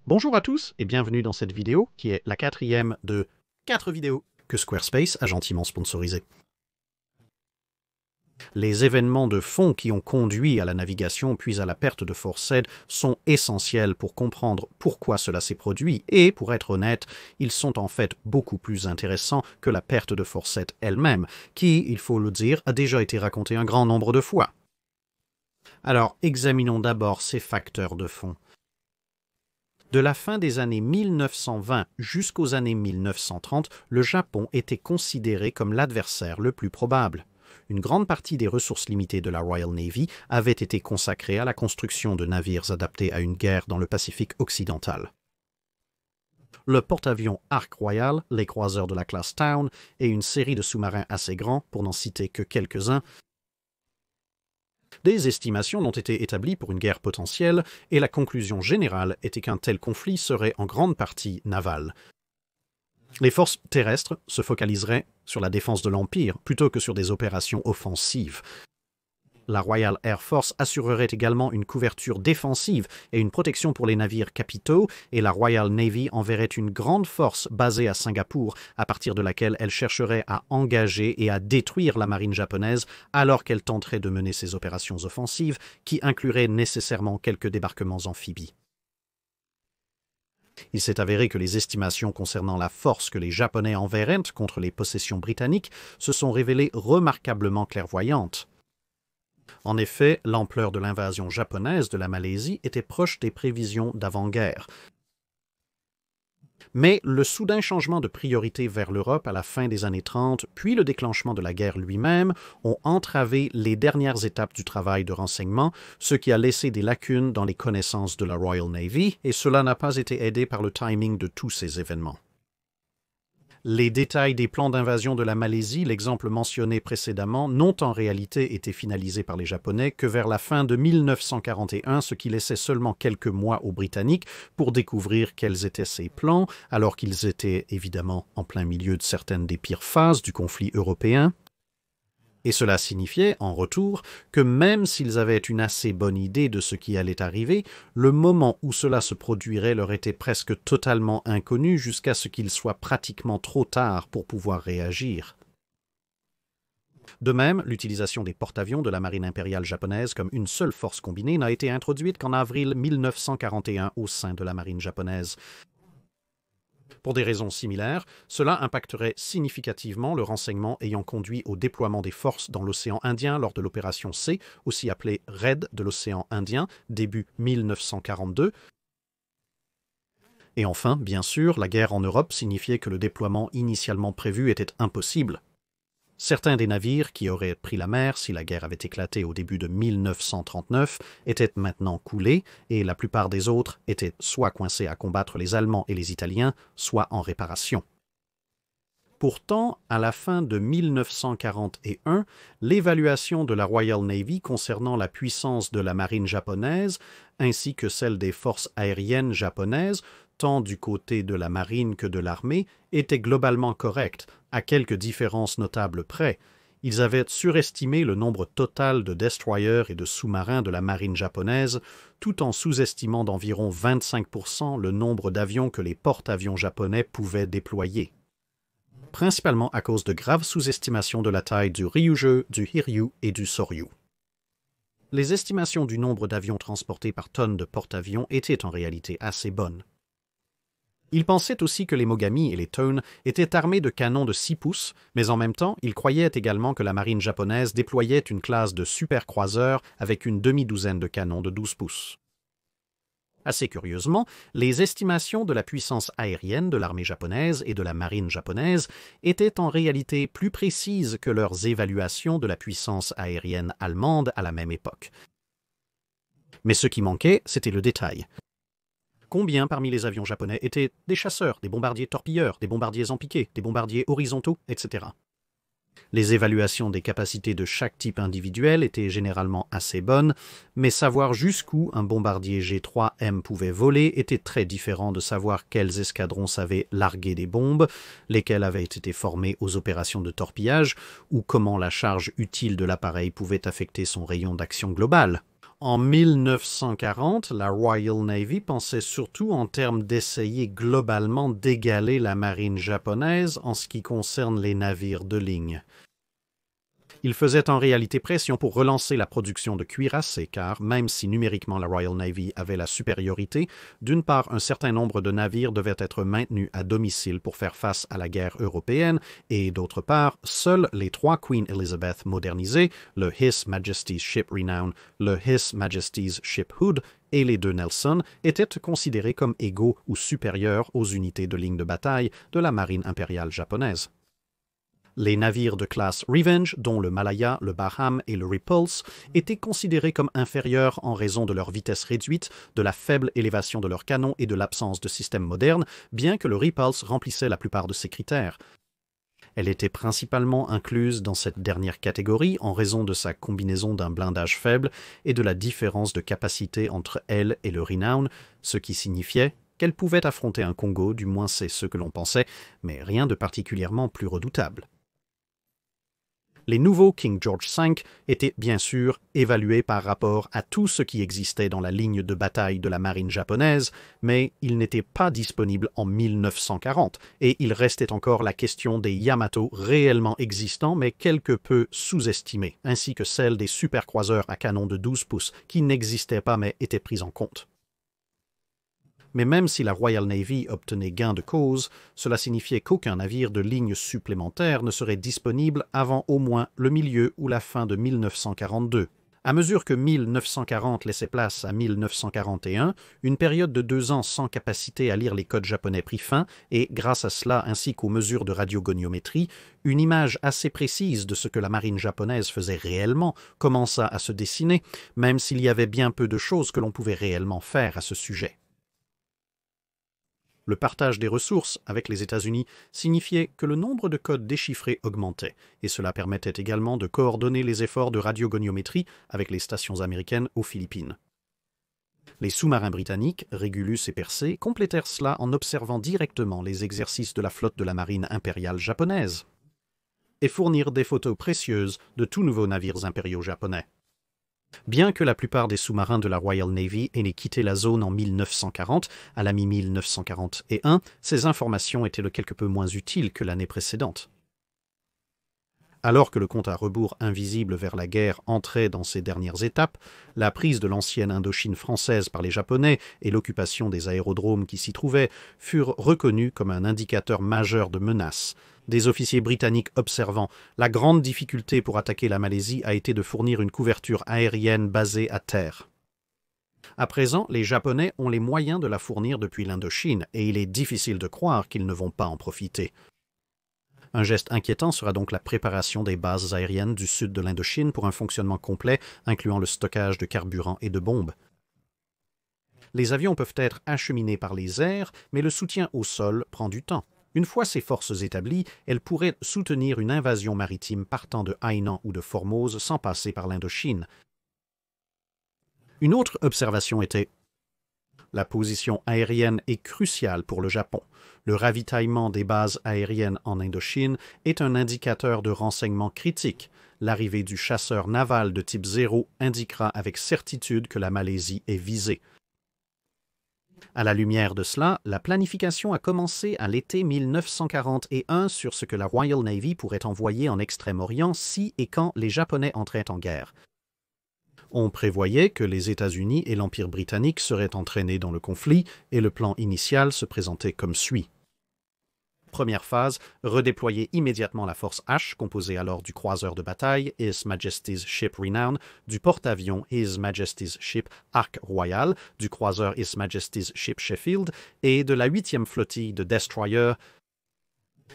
Bonjour à tous et bienvenue dans cette vidéo qui est la quatrième de 4 vidéos que Squarespace a gentiment sponsorisées. Les événements de fond qui ont conduit à la navigation puis à la perte de Forced sont essentiels pour comprendre pourquoi cela s'est produit et, pour être honnête, ils sont en fait beaucoup plus intéressants que la perte de Forced elle-même, qui, il faut le dire, a déjà été racontée un grand nombre de fois. Alors, examinons d'abord ces facteurs de fond. De la fin des années 1920 jusqu'aux années 1930, le Japon était considéré comme l'adversaire le plus probable. Une grande partie des ressources limitées de la Royal Navy avait été consacrée à la construction de navires adaptés à une guerre dans le Pacifique occidental. Le porte-avions Ark Royal, les croiseurs de la classe Town et une série de sous-marins assez grands, pour n'en citer que quelques-uns, des estimations n'ont été établies pour une guerre potentielle, et la conclusion générale était qu'un tel conflit serait en grande partie naval. Les forces terrestres se focaliseraient sur la défense de l'Empire plutôt que sur des opérations offensives. La Royal Air Force assurerait également une couverture défensive et une protection pour les navires capitaux, et la Royal Navy enverrait une grande force basée à Singapour, à partir de laquelle elle chercherait à engager et à détruire la marine japonaise alors qu'elle tenterait de mener ses opérations offensives, qui incluraient nécessairement quelques débarquements amphibies. Il s'est avéré que les estimations concernant la force que les Japonais enverraient contre les possessions britanniques se sont révélées remarquablement clairvoyantes. En effet, l'ampleur de l'invasion japonaise de la Malaisie était proche des prévisions d'avant-guerre. Mais le soudain changement de priorité vers l'Europe à la fin des années 30, puis le déclenchement de la guerre lui-même, ont entravé les dernières étapes du travail de renseignement, ce qui a laissé des lacunes dans les connaissances de la Royal Navy, et cela n'a pas été aidé par le timing de tous ces événements. Les détails des plans d'invasion de la Malaisie, l'exemple mentionné précédemment, n'ont en réalité été finalisés par les Japonais que vers la fin de 1941, ce qui laissait seulement quelques mois aux Britanniques pour découvrir quels étaient ces plans, alors qu'ils étaient évidemment en plein milieu de certaines des pires phases du conflit européen. Et cela signifiait, en retour, que même s'ils avaient une assez bonne idée de ce qui allait arriver, le moment où cela se produirait leur était presque totalement inconnu jusqu'à ce qu'il soit pratiquement trop tard pour pouvoir réagir. De même, l'utilisation des porte-avions de la marine impériale japonaise comme une seule force combinée n'a été introduite qu'en avril 1941 au sein de la marine japonaise. Pour des raisons similaires, cela impacterait significativement le renseignement ayant conduit au déploiement des forces dans l'océan Indien lors de l'opération C, aussi appelée RAID de l'océan Indien, début 1942. Et enfin, bien sûr, la guerre en Europe signifiait que le déploiement initialement prévu était impossible. Certains des navires qui auraient pris la mer si la guerre avait éclaté au début de 1939 étaient maintenant coulés, et la plupart des autres étaient soit coincés à combattre les Allemands et les Italiens, soit en réparation. Pourtant, à la fin de 1941, l'évaluation de la Royal Navy concernant la puissance de la marine japonaise, ainsi que celle des forces aériennes japonaises, tant du côté de la marine que de l'armée, était globalement correcte, à quelques différences notables près. Ils avaient surestimé le nombre total de destroyers et de sous-marins de la marine japonaise, tout en sous-estimant d'environ 25% le nombre d'avions que les porte-avions japonais pouvaient déployer. Principalement à cause de graves sous-estimations de la taille du Ryūjō, du Hiryu et du Soryu. Les estimations du nombre d'avions transportés par tonne de porte-avions étaient en réalité assez bonnes. Ils pensaient aussi que les Mogami et les Tone étaient armés de canons de 6 pouces, mais en même temps, ils croyaient également que la marine japonaise déployait une classe de super-croiseurs avec une demi-douzaine de canons de 12 pouces. Assez curieusement, les estimations de la puissance aérienne de l'armée japonaise et de la marine japonaise étaient en réalité plus précises que leurs évaluations de la puissance aérienne allemande à la même époque. Mais ce qui manquait, c'était le détail. Combien parmi les avions japonais étaient des chasseurs, des bombardiers torpilleurs, des bombardiers en piqué, des bombardiers horizontaux, etc. Les évaluations des capacités de chaque type individuel étaient généralement assez bonnes, mais savoir jusqu'où un bombardier G3M pouvait voler était très différent de savoir quels escadrons savaient larguer des bombes, lesquels avaient été formés aux opérations de torpillage, ou comment la charge utile de l'appareil pouvait affecter son rayon d'action global. En 1940, la Royal Navy pensait surtout en termes d'essayer globalement d'égaler la marine japonaise en ce qui concerne les navires de ligne. Il faisait en réalité pression pour relancer la production de cuirassés car, même si numériquement la Royal Navy avait la supériorité, d'une part un certain nombre de navires devaient être maintenus à domicile pour faire face à la guerre européenne et d'autre part, seuls les 3 Queen Elizabeth modernisés, le His Majesty's Ship Renown, le His Majesty's Ship Hood et les 2 Nelson étaient considérés comme égaux ou supérieurs aux unités de ligne de bataille de la marine impériale japonaise. Les navires de classe Revenge, dont le Malaya, le Baham et le Repulse, étaient considérés comme inférieurs en raison de leur vitesse réduite, de la faible élévation de leurs canons et de l'absence de système moderne, bien que le Repulse remplissait la plupart de ces critères. Elle était principalement incluse dans cette dernière catégorie en raison de sa combinaison d'un blindage faible et de la différence de capacité entre elle et le Renown, ce qui signifiait qu'elle pouvait affronter un Congo, du moins c'est ce que l'on pensait, mais rien de particulièrement plus redoutable. Les nouveaux King George V étaient bien sûr évalués par rapport à tout ce qui existait dans la ligne de bataille de la marine japonaise, mais ils n'étaient pas disponibles en 1940, et il restait encore la question des Yamato réellement existants mais quelque peu sous-estimés, ainsi que celle des supercroiseurs à canon de 12 pouces qui n'existaient pas mais étaient pris en compte. Mais même si la Royal Navy obtenait gain de cause, cela signifiait qu'aucun navire de ligne supplémentaire ne serait disponible avant au moins le milieu ou la fin de 1942. À mesure que 1940 laissait place à 1941, une période de 2 ans sans capacité à lire les codes japonais prit fin et, grâce à cela ainsi qu'aux mesures de radiogoniométrie, une image assez précise de ce que la marine japonaise faisait réellement commença à se dessiner, même s'il y avait bien peu de choses que l'on pouvait réellement faire à ce sujet. Le partage des ressources avec les États-Unis signifiait que le nombre de codes déchiffrés augmentait, et cela permettait également de coordonner les efforts de radiogoniométrie avec les stations américaines aux Philippines. Les sous-marins britanniques, Régulus et Persée, complétèrent cela en observant directement les exercices de la flotte de la marine impériale japonaise et fournirent des photos précieuses de tout nouveaux navires impériaux japonais. Bien que la plupart des sous-marins de la Royal Navy aient quitté la zone en 1940, à la mi-1941, ces informations étaient de quelque peu moins utiles que l'année précédente. Alors que le compte à rebours invisible vers la guerre entrait dans ses dernières étapes, la prise de l'ancienne Indochine française par les Japonais et l'occupation des aérodromes qui s'y trouvaient furent reconnus comme un indicateur majeur de menace. Des officiers britanniques observant la grande difficulté pour attaquer la Malaisie a été de fournir une couverture aérienne basée à terre. À présent, les Japonais ont les moyens de la fournir depuis l'Indochine et il est difficile de croire qu'ils ne vont pas en profiter. Un geste inquiétant sera donc la préparation des bases aériennes du sud de l'Indochine pour un fonctionnement complet, incluant le stockage de carburant et de bombes. Les avions peuvent être acheminés par les airs, mais le soutien au sol prend du temps. Une fois ces forces établies, elles pourraient soutenir une invasion maritime partant de Hainan ou de Formose sans passer par l'Indochine. Une autre observation était: la position aérienne est cruciale pour le Japon. Le ravitaillement des bases aériennes en Indochine est un indicateur de renseignement critique. L'arrivée du chasseur naval de type 0 indiquera avec certitude que la Malaisie est visée. À la lumière de cela, la planification a commencé à l'été 1941 sur ce que la Royal Navy pourrait envoyer en Extrême-Orient si et quand les Japonais entraient en guerre. On prévoyait que les États-Unis et l'Empire britannique seraient entraînés dans le conflit et le plan initial se présentait comme suit. Première phase, redéployer immédiatement la force H, composée alors du croiseur de bataille His Majesty's Ship Renown, du porte-avions His Majesty's Ship Ark Royal, du croiseur His Majesty's Ship Sheffield et de la 8e flottille de destroyers.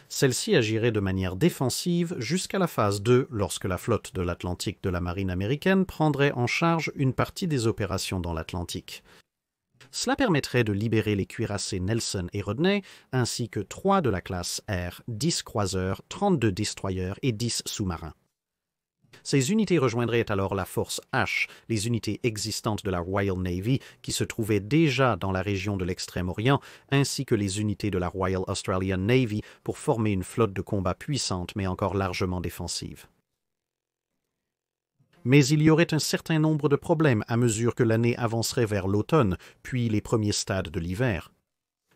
Celle-ci agirait de manière défensive jusqu'à la phase 2, lorsque la flotte de l'Atlantique de la marine américaine prendrait en charge une partie des opérations dans l'Atlantique. Cela permettrait de libérer les cuirassés Nelson et Rodney, ainsi que 3 de la classe R, 10 croiseurs, 32 destroyers et 10 sous-marins. Ces unités rejoindraient alors la force H, les unités existantes de la Royal Navy qui se trouvaient déjà dans la région de l'Extrême-Orient, ainsi que les unités de la Royal Australian Navy pour former une flotte de combat puissante mais encore largement défensive. Mais il y aurait un certain nombre de problèmes à mesure que l'année avancerait vers l'automne, puis les premiers stades de l'hiver.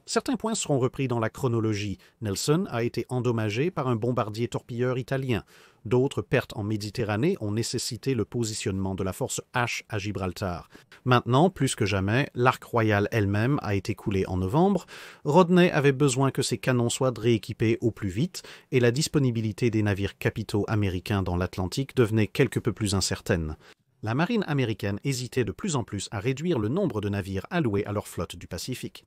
Certains points seront repris dans la chronologie. Nelson a été endommagé par un bombardier torpilleur italien. D'autres pertes en Méditerranée ont nécessité le positionnement de la force H à Gibraltar. Maintenant, plus que jamais, l'Ark Royal elle-même a été coulée en novembre. Rodney avait besoin que ses canons soient rééquipés au plus vite et la disponibilité des navires capitaux américains dans l'Atlantique devenait quelque peu plus incertaine. La marine américaine hésitait de plus en plus à réduire le nombre de navires alloués à leur flotte du Pacifique.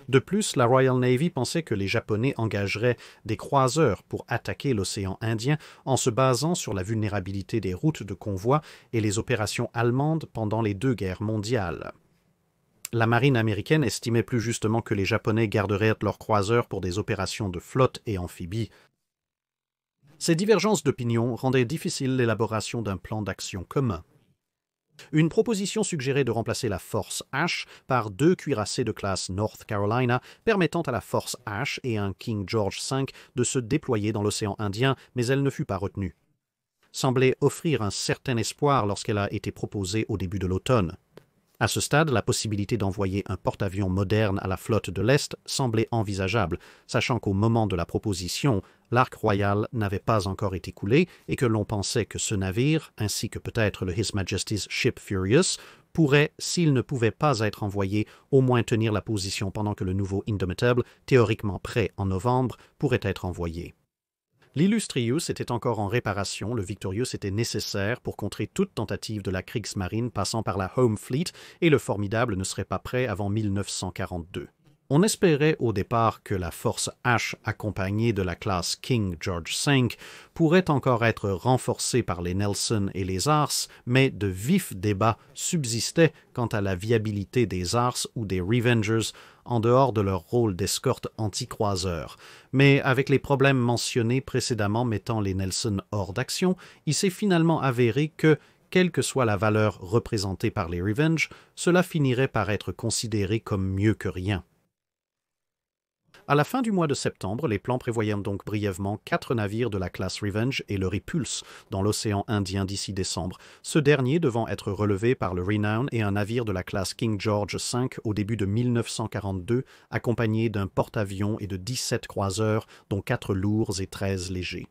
De plus, la Royal Navy pensait que les Japonais engageraient des croiseurs pour attaquer l'océan Indien en se basant sur la vulnérabilité des routes de convoi et les opérations allemandes pendant les deux guerres mondiales. La marine américaine estimait plus justement que les Japonais garderaient leurs croiseurs pour des opérations de flotte et amphibies. Ces divergences d'opinion rendaient difficile l'élaboration d'un plan d'action commun. Une proposition suggérait de remplacer la force H par 2 cuirassés de classe North Carolina, permettant à la force H et un King George V de se déployer dans l'océan Indien, mais elle ne fut pas retenue. Semblait offrir un certain espoir lorsqu'elle a été proposée au début de l'automne. À ce stade, la possibilité d'envoyer un porte-avions moderne à la flotte de l'Est semblait envisageable, sachant qu'au moment de la proposition, l'Ark Royal n'avait pas encore été coulé et que l'on pensait que ce navire, ainsi que peut-être le His Majesty's Ship Furious, pourrait, s'il ne pouvait pas être envoyé, au moins tenir la position pendant que le nouveau Indomitable, théoriquement prêt en novembre, pourrait être envoyé. L'Illustrious était encore en réparation, le Victorious était nécessaire pour contrer toute tentative de la Kriegsmarine passant par la Home Fleet et le Formidable ne serait pas prêt avant 1942. On espérait au départ que la force H accompagnée de la classe King George V pourrait encore être renforcée par les Nelson et les Ars, mais de vifs débats subsistaient quant à la viabilité des Ars ou des Revengers en dehors de leur rôle d'escorte anti-croiseurs. Mais avec les problèmes mentionnés précédemment mettant les Nelson hors d'action, il s'est finalement avéré que, quelle que soit la valeur représentée par les Revenge, cela finirait par être considéré comme mieux que rien. À la fin du mois de septembre, les plans prévoyaient donc brièvement 4 navires de la classe Revenge et le Repulse dans l'océan Indien d'ici décembre, ce dernier devant être relevé par le Renown et un navire de la classe King George V au début de 1942, accompagné d'un porte-avions et de 17 croiseurs, dont 4 lourds et 13 légers.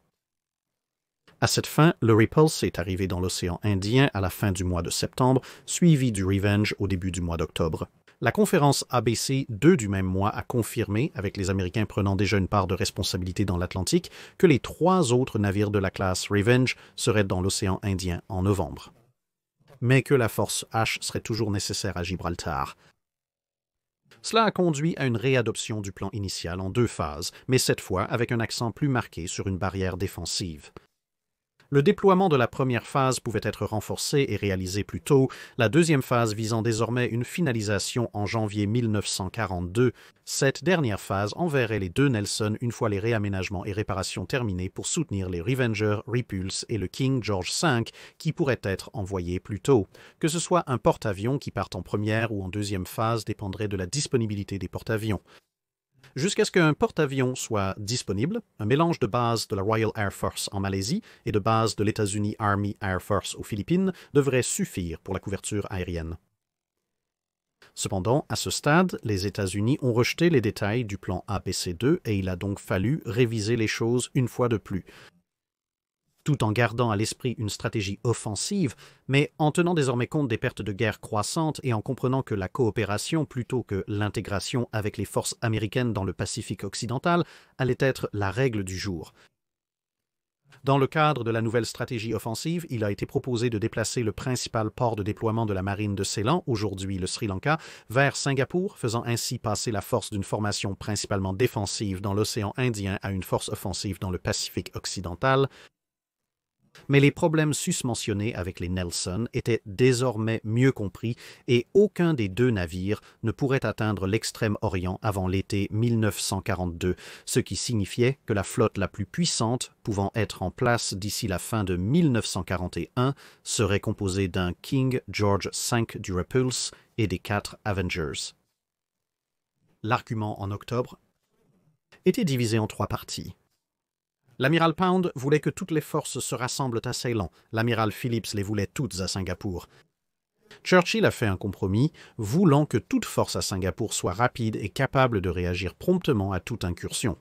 À cette fin, le Repulse est arrivé dans l'océan Indien à la fin du mois de septembre, suivi du Revenge au début du mois d'octobre. La conférence ABC 2 du même mois a confirmé, avec les Américains prenant déjà une part de responsabilité dans l'Atlantique, que les 3 autres navires de la classe Revenge seraient dans l'océan Indien en novembre. Mais que la force H serait toujours nécessaire à Gibraltar. Cela a conduit à une réadoption du plan initial en 2 phases, mais cette fois avec un accent plus marqué sur une barrière défensive. Le déploiement de la première phase pouvait être renforcé et réalisé plus tôt, la deuxième phase visant désormais une finalisation en janvier 1942. Cette dernière phase enverrait les 2 Nelson une fois les réaménagements et réparations terminés pour soutenir les Revenger, Repulse et le King George V qui pourraient être envoyés plus tôt. Que ce soit un porte-avions qui parte en première ou en deuxième phase dépendrait de la disponibilité des porte-avions. Jusqu'à ce qu'un porte-avions soit disponible, un mélange de bases de la Royal Air Force en Malaisie et de bases de l'États-Unis Army Air Force aux Philippines devrait suffire pour la couverture aérienne. Cependant, à ce stade, les États-Unis ont rejeté les détails du plan ABC-2 et il a donc fallu réviser les choses une fois de plus, tout en gardant à l'esprit une stratégie offensive, mais en tenant désormais compte des pertes de guerre croissantes et en comprenant que la coopération plutôt que l'intégration avec les forces américaines dans le Pacifique occidental allait être la règle du jour. Dans le cadre de la nouvelle stratégie offensive, il a été proposé de déplacer le principal port de déploiement de la marine de Ceylan, aujourd'hui le Sri Lanka, vers Singapour, faisant ainsi passer la force d'une formation principalement défensive dans l'océan Indien à une force offensive dans le Pacifique occidental. Mais les problèmes susmentionnés avec les Nelson étaient désormais mieux compris et aucun des 2 navires ne pourrait atteindre l'extrême-orient avant l'été 1942, ce qui signifiait que la flotte la plus puissante pouvant être en place d'ici la fin de 1941 serait composée d'un King George V du Repulse et des 4 Avengers. L'argument en octobre était divisé en 3 parties. L'amiral Pound voulait que toutes les forces se rassemblent à Ceylan. L'amiral Phillips les voulait toutes à Singapour. Churchill a fait un compromis, voulant que toute force à Singapour soit rapide et capable de réagir promptement à toute incursion.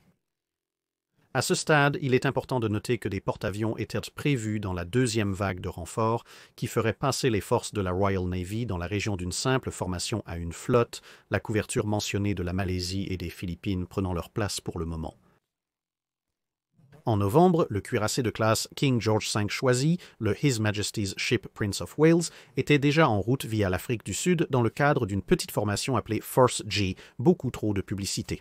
À ce stade, il est important de noter que des porte-avions étaient prévus dans la deuxième vague de renforts qui ferait passer les forces de la Royal Navy dans la région d'une simple formation à une flotte, la couverture mentionnée de la Malaisie et des Philippines prenant leur place pour le moment. En novembre, le cuirassé de classe King George V choisi, le His Majesty's Ship Prince of Wales, était déjà en route via l'Afrique du Sud dans le cadre d'une petite formation appelée Force G, beaucoup trop de publicité.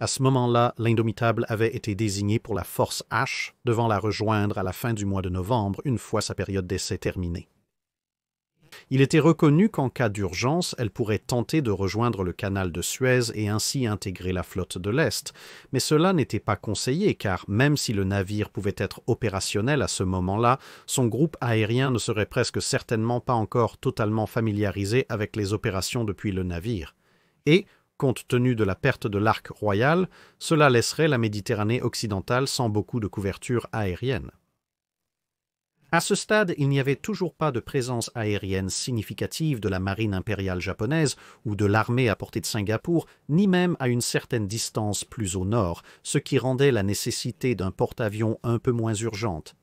À ce moment-là, l'Indomitable avait été désigné pour la Force H, devant la rejoindre à la fin du mois de novembre, une fois sa période d'essai terminée. Il était reconnu qu'en cas d'urgence, elle pourrait tenter de rejoindre le canal de Suez et ainsi intégrer la flotte de l'Est, mais cela n'était pas conseillé car même si le navire pouvait être opérationnel à ce moment-là, son groupe aérien ne serait presque certainement pas encore totalement familiarisé avec les opérations depuis le navire. Et, compte tenu de la perte de l'Arc Royal, cela laisserait la Méditerranée occidentale sans beaucoup de couverture aérienne. À ce stade, il n'y avait toujours pas de présence aérienne significative de la marine impériale japonaise ou de l'armée à portée de Singapour, ni même à une certaine distance plus au nord, ce qui rendait la nécessité d'un porte-avions un peu moins urgente.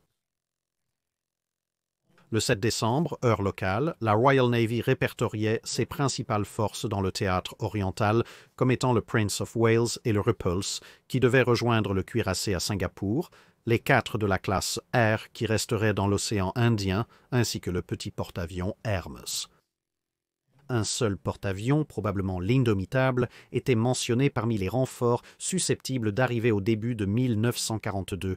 Le 7 décembre, heure locale, la Royal Navy répertoriait ses principales forces dans le théâtre oriental comme étant le Prince of Wales et le Repulse, qui devaient rejoindre le cuirassé à Singapour, les 4 de la classe R qui resteraient dans l'océan Indien, ainsi que le petit porte-avions Hermes. Un seul porte-avions, probablement l'Indomitable, était mentionné parmi les renforts susceptibles d'arriver au début de 1942.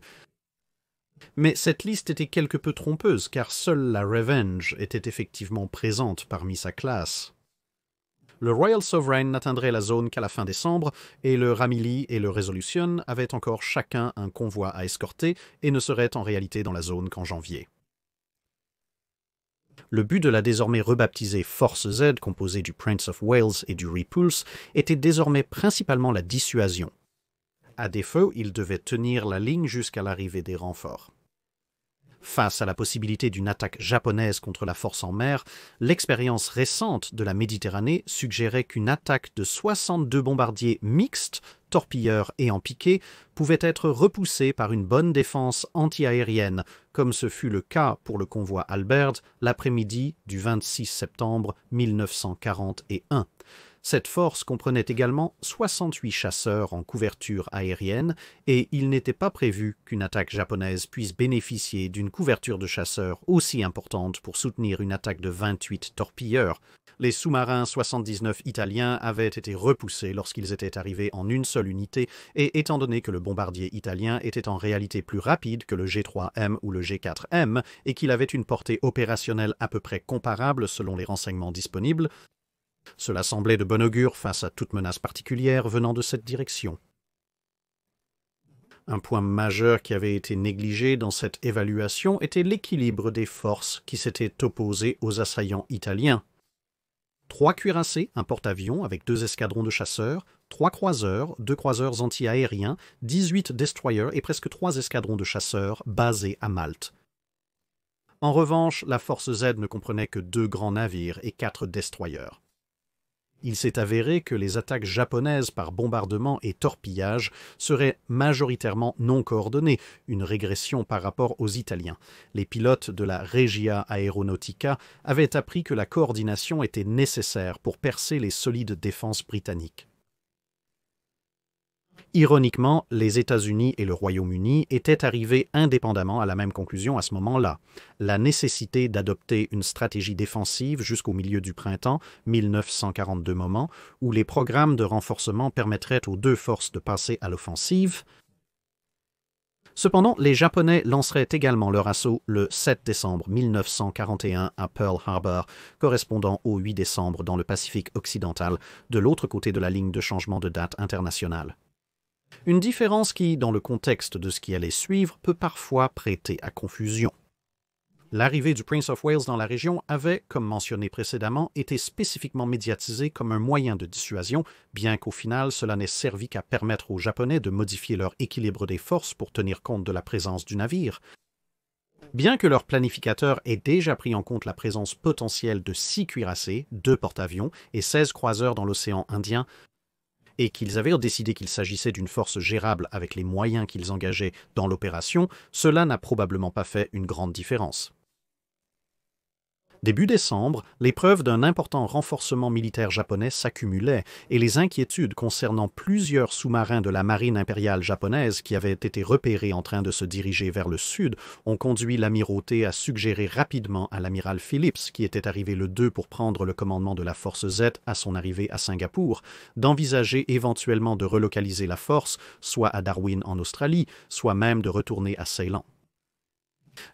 Mais cette liste était quelque peu trompeuse, car seule la Revenge était effectivement présente parmi sa classe. Le Royal Sovereign n'atteindrait la zone qu'à la fin décembre, et le Ramilly et le Resolution avaient encore chacun un convoi à escorter et ne seraient en réalité dans la zone qu'en janvier. Le but de la désormais rebaptisée Force Z, composée du Prince of Wales et du Repulse, était désormais principalement la dissuasion. À défaut, il devait tenir la ligne jusqu'à l'arrivée des renforts. Face à la possibilité d'une attaque japonaise contre la force en mer, l'expérience récente de la Méditerranée suggérait qu'une attaque de 62 bombardiers mixtes, torpilleurs et en piqué, pouvait être repoussée par une bonne défense antiaérienne, comme ce fut le cas pour le convoi Albert l'après-midi du 26 septembre 1941. Cette force comprenait également 68 chasseurs en couverture aérienne et il n'était pas prévu qu'une attaque japonaise puisse bénéficier d'une couverture de chasseurs aussi importante pour soutenir une attaque de 28 torpilleurs. Les sous-marins 79 italiens avaient été repoussés lorsqu'ils étaient arrivés en une seule unité et étant donné que le bombardier italien était en réalité plus rapide que le G3M ou le G4M et qu'il avait une portée opérationnelle à peu près comparable selon les renseignements disponibles, cela semblait de bon augure face à toute menace particulière venant de cette direction. Un point majeur qui avait été négligé dans cette évaluation était l'équilibre des forces qui s'étaient opposées aux assaillants italiens. 3 cuirassés, un porte-avions avec 2 escadrons de chasseurs, 3 croiseurs, 2 croiseurs anti-aériens, 18 destroyers et presque 3 escadrons de chasseurs basés à Malte. En revanche, la force Z ne comprenait que 2 grands navires et 4 destroyers. Il s'est avéré que les attaques japonaises par bombardement et torpillage seraient majoritairement non coordonnées, une régression par rapport aux Italiens. Les pilotes de la Regia Aeronautica avaient appris que la coordination était nécessaire pour percer les solides défenses britanniques. Ironiquement, les États-Unis et le Royaume-Uni étaient arrivés indépendamment à la même conclusion à ce moment-là. La nécessité d'adopter une stratégie défensive jusqu'au milieu du printemps 1942 moment, où les programmes de renforcement permettraient aux 2 forces de passer à l'offensive. Cependant, les Japonais lanceraient également leur assaut le 7 décembre 1941 à Pearl Harbor, correspondant au 8 décembre dans le Pacifique occidental, de l'autre côté de la ligne de changement de date internationale. Une différence qui, dans le contexte de ce qui allait suivre, peut parfois prêter à confusion. L'arrivée du Prince of Wales dans la région avait, comme mentionné précédemment, été spécifiquement médiatisée comme un moyen de dissuasion, bien qu'au final cela n'ait servi qu'à permettre aux Japonais de modifier leur équilibre des forces pour tenir compte de la présence du navire. Bien que leur planificateur ait déjà pris en compte la présence potentielle de 6 cuirassés, 2 porte-avions et 16 croiseurs dans l'océan Indien, et qu'ils avaient décidé qu'il s'agissait d'une force gérable avec les moyens qu'ils engageaient dans l'opération, cela n'a probablement pas fait une grande différence. Début décembre, les preuves d'un important renforcement militaire japonais s'accumulaient et les inquiétudes concernant plusieurs sous-marins de la marine impériale japonaise qui avaient été repérés en train de se diriger vers le sud ont conduit l'amirauté à suggérer rapidement à l'amiral Phillips, qui était arrivé le 2 pour prendre le commandement de la force Z à son arrivée à Singapour, d'envisager éventuellement de relocaliser la force, soit à Darwin en Australie, soit même de retourner à Ceylan.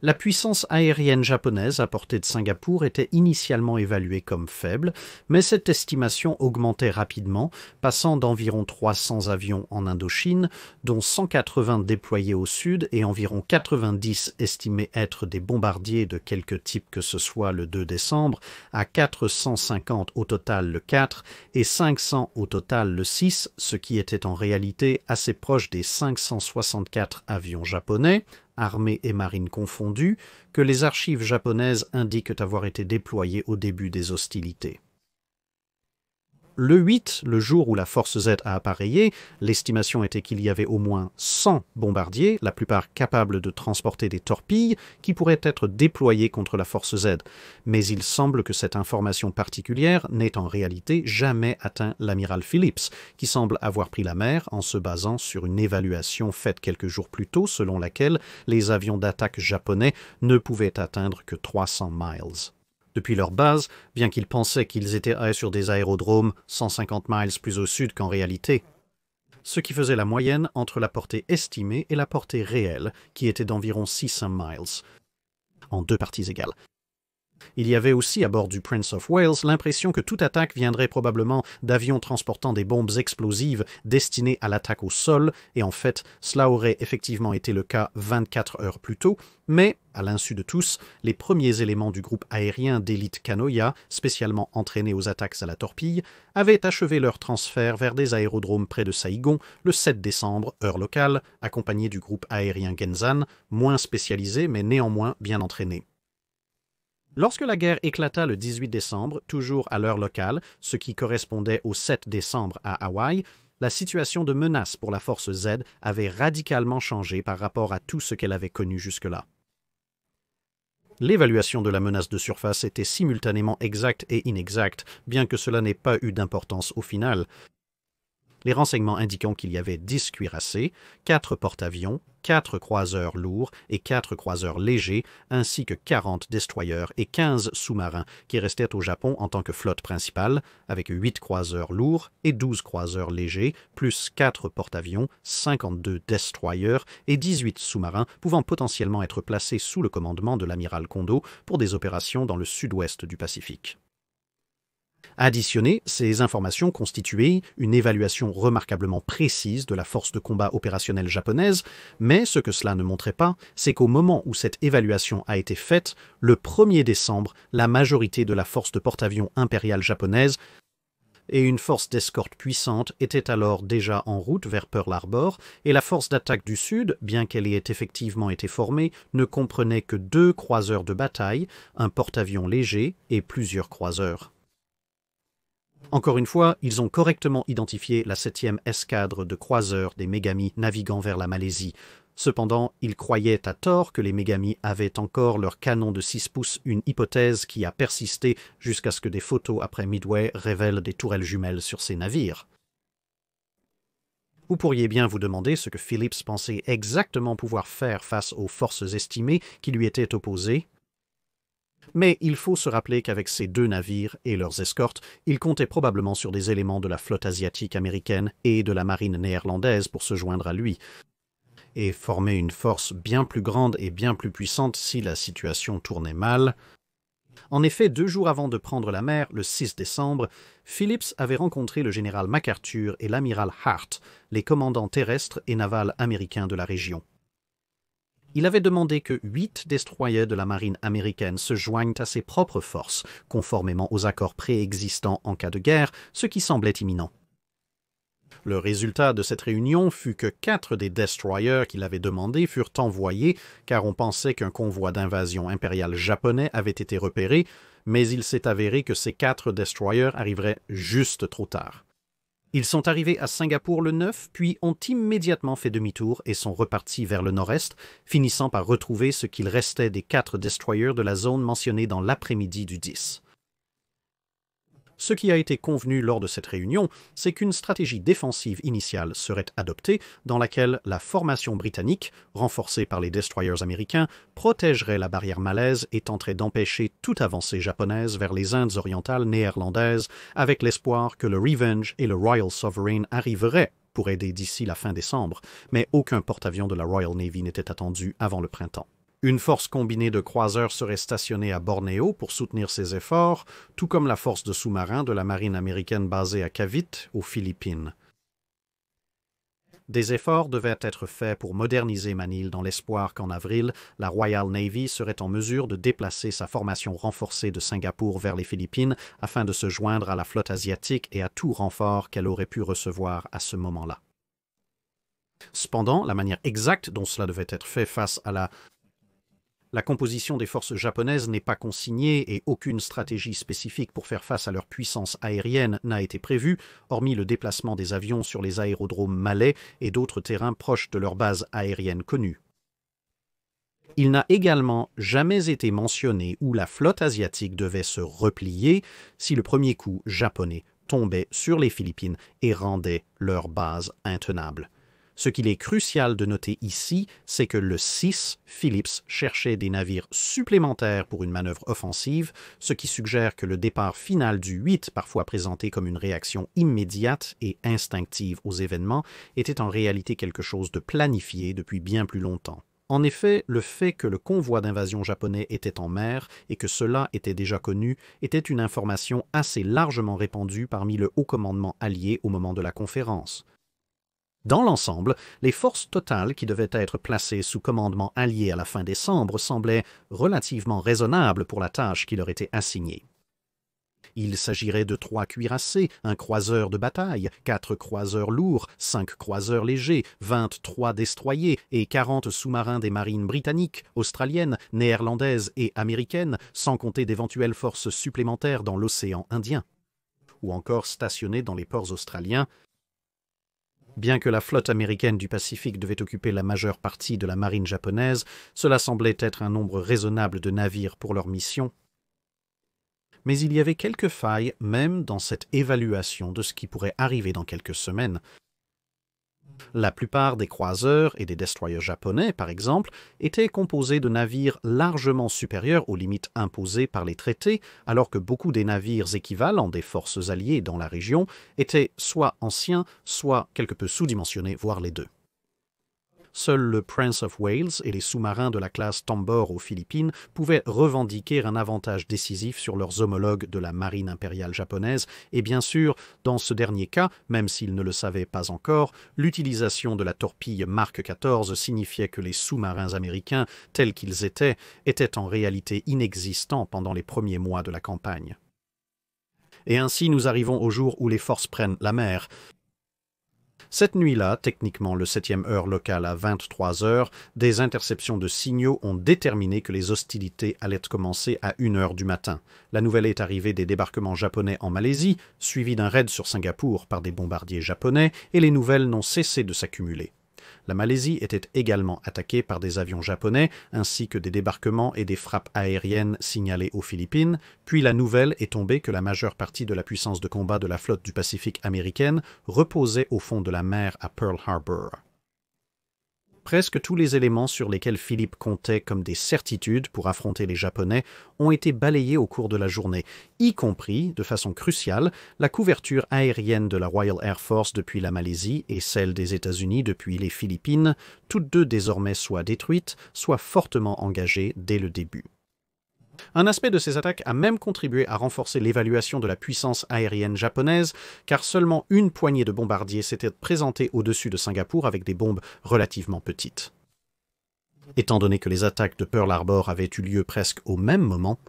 La puissance aérienne japonaise à portée de Singapour était initialement évaluée comme faible, mais cette estimation augmentait rapidement, passant d'environ 300 avions en Indochine, dont 180 déployés au sud et environ 90 estimés être des bombardiers de quelque type que ce soit le 2 décembre, à 450 au total le 4 et 500 au total le 6, ce qui était en réalité assez proche des 564 avions japonais, armée et marine confondues, que les archives japonaises indiquent avoir été déployées au début des hostilités. Le 8, le jour où la force Z a appareillé, l'estimation était qu'il y avait au moins 100 bombardiers, la plupart capables de transporter des torpilles, qui pourraient être déployés contre la force Z. Mais il semble que cette information particulière n'ait en réalité jamais atteint l'amiral Phillips, qui semble avoir pris la mer en se basant sur une évaluation faite quelques jours plus tôt, selon laquelle les avions d'attaque japonais ne pouvaient atteindre que 300 miles. Depuis leur base, bien qu'ils pensaient qu'ils étaient sur des aérodromes 150 miles plus au sud qu'en réalité, ce qui faisait la moyenne entre la portée estimée et la portée réelle, qui était d'environ 600 miles, en 2 parties égales. Il y avait aussi à bord du Prince of Wales l'impression que toute attaque viendrait probablement d'avions transportant des bombes explosives destinées à l'attaque au sol, et en fait, cela aurait effectivement été le cas 24 heures plus tôt, mais, à l'insu de tous, les premiers éléments du groupe aérien d'élite Kanoya, spécialement entraînés aux attaques à la torpille, avaient achevé leur transfert vers des aérodromes près de Saïgon le 7 décembre, heure locale, accompagnés du groupe aérien Genzan, moins spécialisé mais néanmoins bien entraîné. Lorsque la guerre éclata le 18 décembre, toujours à l'heure locale, ce qui correspondait au 7 décembre à Hawaï, la situation de menace pour la force Z avait radicalement changé par rapport à tout ce qu'elle avait connu jusque-là. L'évaluation de la menace de surface était simultanément exacte et inexacte, bien que cela n'ait pas eu d'importance au final. Les renseignements indiquant qu'il y avait 10 cuirassés, 4 porte-avions, 4 croiseurs lourds et 4 croiseurs légers, ainsi que 40 destroyers et 15 sous-marins qui restaient au Japon en tant que flotte principale, avec 8 croiseurs lourds et 12 croiseurs légers, plus 4 porte-avions, 52 destroyers et 18 sous-marins pouvant potentiellement être placés sous le commandement de l'amiral Kondo pour des opérations dans le sud-ouest du Pacifique. Additionner, ces informations constituaient une évaluation remarquablement précise de la force de combat opérationnelle japonaise, mais ce que cela ne montrait pas, c'est qu'au moment où cette évaluation a été faite, le 1er décembre, la majorité de la force de porte-avions impériale japonaise et une force d'escorte puissante était alors déjà en route vers Pearl Harbor, et la force d'attaque du Sud, bien qu'elle ait effectivement été formée, ne comprenait que 2 croiseurs de bataille, un porte-avions léger et plusieurs croiseurs. Encore une fois, ils ont correctement identifié la 7e escadre de croiseurs des Megami naviguant vers la Malaisie. Cependant, ils croyaient à tort que les Megami avaient encore leurs canons de 6 pouces, une hypothèse qui a persisté jusqu'à ce que des photos après Midway révèlent des tourelles jumelles sur ces navires. Vous pourriez bien vous demander ce que Phillips pensait exactement pouvoir faire face aux forces estimées qui lui étaient opposées. Mais il faut se rappeler qu'avec ces 2 navires et leurs escortes, il comptait probablement sur des éléments de la flotte asiatique américaine et de la marine néerlandaise pour se joindre à lui, et former une force bien plus grande et bien plus puissante si la situation tournait mal. En effet, 2 jours avant de prendre la mer, le 6 décembre, Phillips avait rencontré le général MacArthur et l'amiral Hart, les commandants terrestres et navals américains de la région. Il avait demandé que 8 destroyers de la marine américaine se joignent à ses propres forces, conformément aux accords préexistants en cas de guerre, ce qui semblait imminent. Le résultat de cette réunion fut que 4 des destroyers qu'il avait demandés furent envoyés, car on pensait qu'un convoi d'invasion impériale japonais avait été repéré, mais il s'est avéré que ces 4 destroyers arriveraient juste trop tard. Ils sont arrivés à Singapour le 9, puis ont immédiatement fait demi-tour et sont repartis vers le nord-est, finissant par retrouver ce qu'il restait des 4 destroyers de la zone mentionnée dans l'après-midi du 10. Ce qui a été convenu lors de cette réunion, c'est qu'une stratégie défensive initiale serait adoptée dans laquelle la formation britannique, renforcée par les destroyers américains, protégerait la barrière malaise et tenterait d'empêcher toute avancée japonaise vers les Indes orientales néerlandaises, avec l'espoir que le Revenge et le Royal Sovereign arriveraient pour aider d'ici la fin décembre, mais aucun porte-avions de la Royal Navy n'était attendu avant le printemps. Une force combinée de croiseurs serait stationnée à Bornéo pour soutenir ces efforts, tout comme la force de sous-marins de la marine américaine basée à Cavite, aux Philippines. Des efforts devaient être faits pour moderniser Manille dans l'espoir qu'en avril, la Royal Navy serait en mesure de déplacer sa formation renforcée de Singapour vers les Philippines afin de se joindre à la flotte asiatique et à tout renfort qu'elle aurait pu recevoir à ce moment-là. Cependant, la manière exacte dont cela devait être fait face à la composition des forces japonaises n'est pas consignée et aucune stratégie spécifique pour faire face à leur puissance aérienne n'a été prévue, hormis le déplacement des avions sur les aérodromes malais et d'autres terrains proches de leur base aérienne connue. Il n'a également jamais été mentionné où la flotte asiatique devait se replier si le premier coup japonais tombait sur les Philippines et rendait leur base intenable. Ce qu'il est crucial de noter ici, c'est que le 6, Phillips, cherchait des navires supplémentaires pour une manœuvre offensive, ce qui suggère que le départ final du 8, parfois présenté comme une réaction immédiate et instinctive aux événements, était en réalité quelque chose de planifié depuis bien plus longtemps. En effet, le fait que le convoi d'invasion japonais était en mer et que cela était déjà connu était une information assez largement répandue parmi le haut commandement allié au moment de la conférence. Dans l'ensemble, les forces totales qui devaient être placées sous commandement allié à la fin décembre semblaient relativement raisonnables pour la tâche qui leur était assignée. Il s'agirait de 3 cuirassés, un croiseur de bataille, 4 croiseurs lourds, 5 croiseurs légers, 23 destroyers et 40 sous-marins des marines britanniques, australiennes, néerlandaises et américaines, sans compter d'éventuelles forces supplémentaires dans l'océan Indien. Ou encore stationnés dans les ports australiens. Bien que la flotte américaine du Pacifique devait occuper la majeure partie de la marine japonaise, cela semblait être un nombre raisonnable de navires pour leur mission. Mais il y avait quelques failles même dans cette évaluation de ce qui pourrait arriver dans quelques semaines. La plupart des croiseurs et des destroyers japonais, par exemple, étaient composés de navires largement supérieurs aux limites imposées par les traités, alors que beaucoup des navires équivalents des forces alliées dans la région étaient soit anciens, soit quelque peu sous-dimensionnés, voire les deux. Seul le Prince of Wales et les sous-marins de la classe Tambor aux Philippines pouvaient revendiquer un avantage décisif sur leurs homologues de la marine impériale japonaise et bien sûr, dans ce dernier cas, même s'ils ne le savaient pas encore, l'utilisation de la torpille Mark XIV signifiait que les sous-marins américains, tels qu'ils étaient en réalité inexistants pendant les premiers mois de la campagne. Et ainsi nous arrivons au jour où les forces prennent la mer. Cette nuit-là, techniquement le 7e heure locale à 23 heures, des interceptions de signaux ont déterminé que les hostilités allaient commencer à 1 heure du matin. La nouvelle est arrivée des débarquements japonais en Malaisie, suivi d'un raid sur Singapour par des bombardiers japonais, et les nouvelles n'ont cessé de s'accumuler. La Malaisie était également attaquée par des avions japonais, ainsi que des débarquements et des frappes aériennes signalées aux Philippines, puis la nouvelle est tombée que la majeure partie de la puissance de combat de la flotte du Pacifique américaine reposait au fond de la mer à Pearl Harbor. Presque tous les éléments sur lesquels Philippe comptait comme des certitudes pour affronter les Japonais ont été balayés au cours de la journée, y compris, de façon cruciale, la couverture aérienne de la Royal Air Force depuis la Malaisie et celle des États-Unis depuis les Philippines, toutes deux désormais soit détruites, soit fortement engagées dès le début. Un aspect de ces attaques a même contribué à renforcer l'évaluation de la puissance aérienne japonaise, car seulement une poignée de bombardiers s'était présentée au-dessus de Singapour avec des bombes relativement petites. Étant donné que les attaques de Pearl Harbor avaient eu lieu presque au même moment,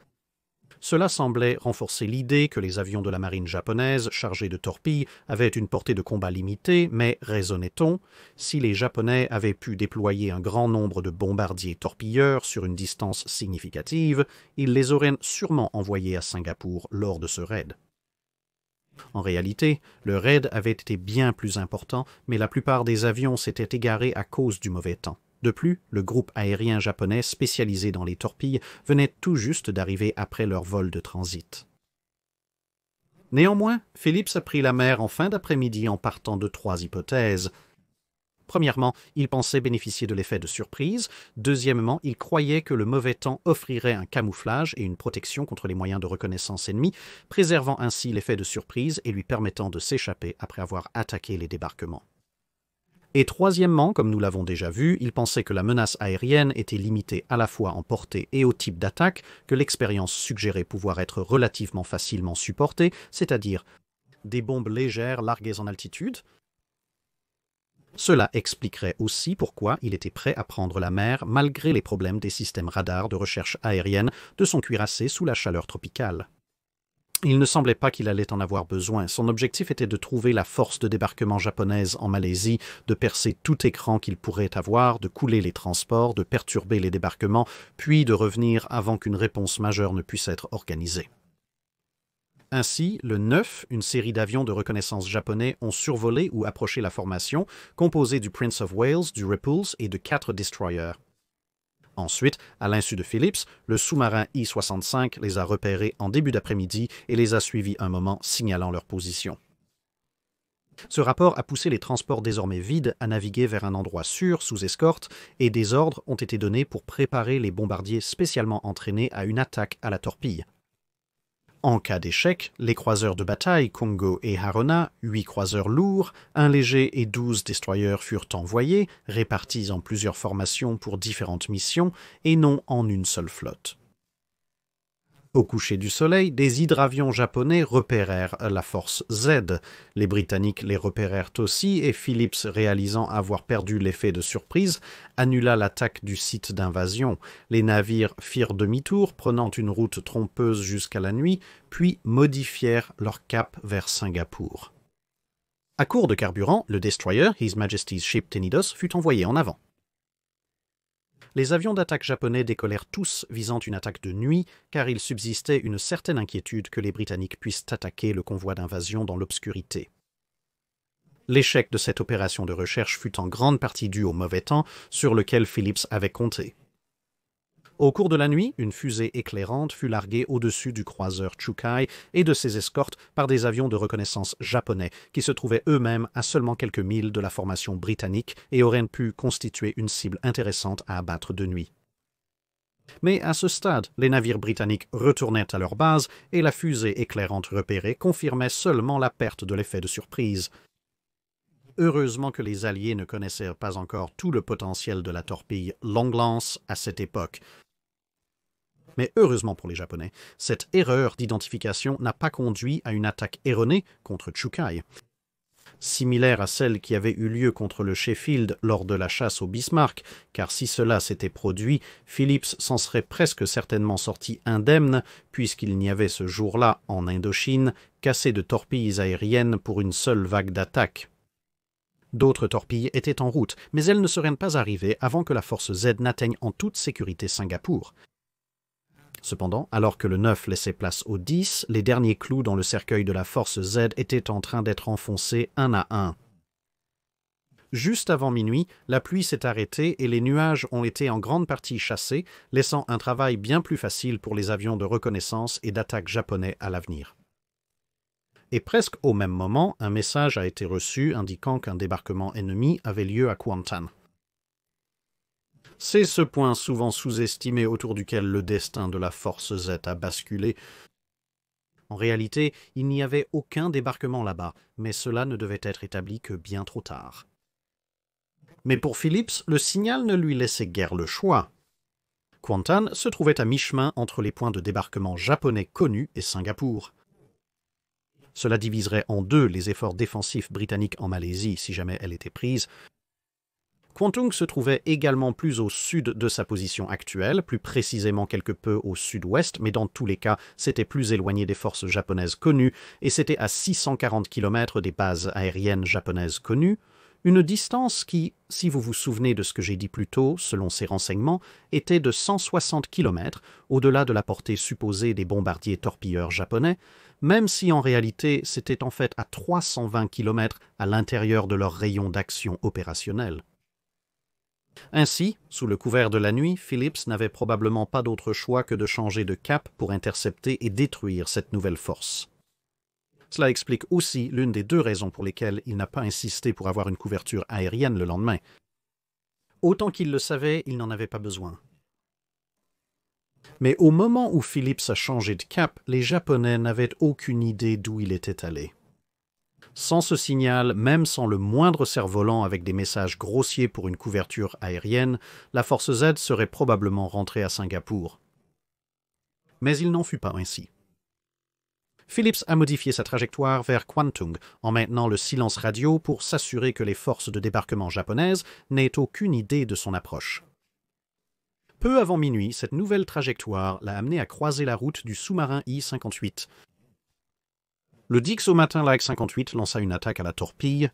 cela semblait renforcer l'idée que les avions de la marine japonaise chargés de torpilles avaient une portée de combat limitée, mais, raisonnait-on, si les Japonais avaient pu déployer un grand nombre de bombardiers torpilleurs sur une distance significative, ils les auraient sûrement envoyés à Singapour lors de ce raid. En réalité, le raid avait été bien plus important, mais la plupart des avions s'étaient égarés à cause du mauvais temps. De plus, le groupe aérien japonais spécialisé dans les torpilles venait tout juste d'arriver après leur vol de transit. Néanmoins, Phillips a pris la mer en fin d'après-midi en partant de 3 hypothèses. Premièrement, il pensait bénéficier de l'effet de surprise. Deuxièmement, il croyait que le mauvais temps offrirait un camouflage et une protection contre les moyens de reconnaissance ennemis, préservant ainsi l'effet de surprise et lui permettant de s'échapper après avoir attaqué les débarquements. Et troisièmement, comme nous l'avons déjà vu, il pensait que la menace aérienne était limitée à la fois en portée et au type d'attaque, que l'expérience suggérait pouvoir être relativement facilement supportée, c'est-à-dire des bombes légères larguées en altitude. Cela expliquerait aussi pourquoi il était prêt à prendre la mer malgré les problèmes des systèmes radars de recherche aérienne de son cuirassé sous la chaleur tropicale. Il ne semblait pas qu'il allait en avoir besoin. Son objectif était de trouver la force de débarquement japonaise en Malaisie, de percer tout écran qu'il pourrait avoir, de couler les transports, de perturber les débarquements, puis de revenir avant qu'une réponse majeure ne puisse être organisée. Ainsi, le 9, une série d'avions de reconnaissance japonais ont survolé ou approché la formation, composée du Prince of Wales, du Repulse et de 4 destroyers. Ensuite, à l'insu de Phillips, le sous-marin I-65 les a repérés en début d'après-midi et les a suivis un moment, signalant leur position. Ce rapport a poussé les transports désormais vides à naviguer vers un endroit sûr, sous escorte, et des ordres ont été donnés pour préparer les bombardiers spécialement entraînés à une attaque à la torpille. En cas d'échec, les croiseurs de bataille Kongo et Haruna, 8 croiseurs lourds, 1 léger et 12 destroyers furent envoyés, répartis en plusieurs formations pour différentes missions, et non en une seule flotte. Au coucher du soleil, des hydravions japonais repérèrent la force Z. Les Britanniques les repérèrent aussi et Phillips, réalisant avoir perdu l'effet de surprise, annula l'attaque du site d'invasion. Les navires firent demi-tour, prenant une route trompeuse jusqu'à la nuit, puis modifièrent leur cap vers Singapour. À court de carburant, le destroyer His Majesty's Ship Tenedos fut envoyé en avant. Les avions d'attaque japonais décollèrent tous visant une attaque de nuit, car il subsistait une certaine inquiétude que les Britanniques puissent attaquer le convoi d'invasion dans l'obscurité. L'échec de cette opération de recherche fut en grande partie dû au mauvais temps sur lequel Phillips avait compté. Au cours de la nuit, une fusée éclairante fut larguée au-dessus du croiseur Chukai et de ses escortes par des avions de reconnaissance japonais qui se trouvaient eux-mêmes à seulement quelques milles de la formation britannique et auraient pu constituer une cible intéressante à abattre de nuit. Mais à ce stade, les navires britanniques retournèrent à leur base et la fusée éclairante repérée confirmait seulement la perte de l'effet de surprise. Heureusement que les Alliés ne connaissaient pas encore tout le potentiel de la torpille Longlance à cette époque. Mais heureusement pour les Japonais, cette erreur d'identification n'a pas conduit à une attaque erronée contre Chukai. Similaire à celle qui avait eu lieu contre le Sheffield lors de la chasse au Bismarck, car si cela s'était produit, Phillips s'en serait presque certainement sorti indemne, puisqu'il n'y avait ce jour-là, en Indochine, qu'assez de torpilles aériennes pour une seule vague d'attaque. D'autres torpilles étaient en route, mais elles ne seraient pas arrivées avant que la force Z n'atteigne en toute sécurité Singapour. Cependant, alors que le 9 laissait place au 10, les derniers clous dans le cercueil de la force Z étaient en train d'être enfoncés un à un. Juste avant minuit, la pluie s'est arrêtée et les nuages ont été en grande partie chassés, laissant un travail bien plus facile pour les avions de reconnaissance et d'attaque japonais à l'avenir. Et presque au même moment, un message a été reçu indiquant qu'un débarquement ennemi avait lieu à Kuantan. C'est ce point souvent sous-estimé autour duquel le destin de la force Z a basculé. En réalité, il n'y avait aucun débarquement là-bas, mais cela ne devait être établi que bien trop tard. Mais pour Phillips, le signal ne lui laissait guère le choix. Kuantan se trouvait à mi-chemin entre les points de débarquement japonais connus et Singapour. Cela diviserait en deux les efforts défensifs britanniques en Malaisie si jamais elle était prise. Kwantung se trouvait également plus au sud de sa position actuelle, plus précisément quelque peu au sud-ouest, mais dans tous les cas, c'était plus éloigné des forces japonaises connues, et c'était à 640 km des bases aériennes japonaises connues, une distance qui, si vous vous souvenez de ce que j'ai dit plus tôt, selon ces renseignements, était de 160 km, au-delà de la portée supposée des bombardiers torpilleurs japonais, même si en réalité c'était en fait à 320 km à l'intérieur de leur rayon d'action opérationnelle. Ainsi, sous le couvert de la nuit, Phillips n'avait probablement pas d'autre choix que de changer de cap pour intercepter et détruire cette nouvelle force. Cela explique aussi l'une des deux raisons pour lesquelles il n'a pas insisté pour avoir une couverture aérienne le lendemain. Autant qu'il le savait, il n'en avait pas besoin. Mais au moment où Phillips a changé de cap, les Japonais n'avaient aucune idée d'où il était allé. Sans ce signal, même sans le moindre cerf-volant avec des messages grossiers pour une couverture aérienne, la force Z serait probablement rentrée à Singapour. Mais il n'en fut pas ainsi. Phillips a modifié sa trajectoire vers Kwantung en maintenant le silence radio pour s'assurer que les forces de débarquement japonaises n'aient aucune idée de son approche. Peu avant minuit, cette nouvelle trajectoire l'a amené à croiser la route du sous-marin I-58. Le Dix au matin Like 58 lança une attaque à la torpille.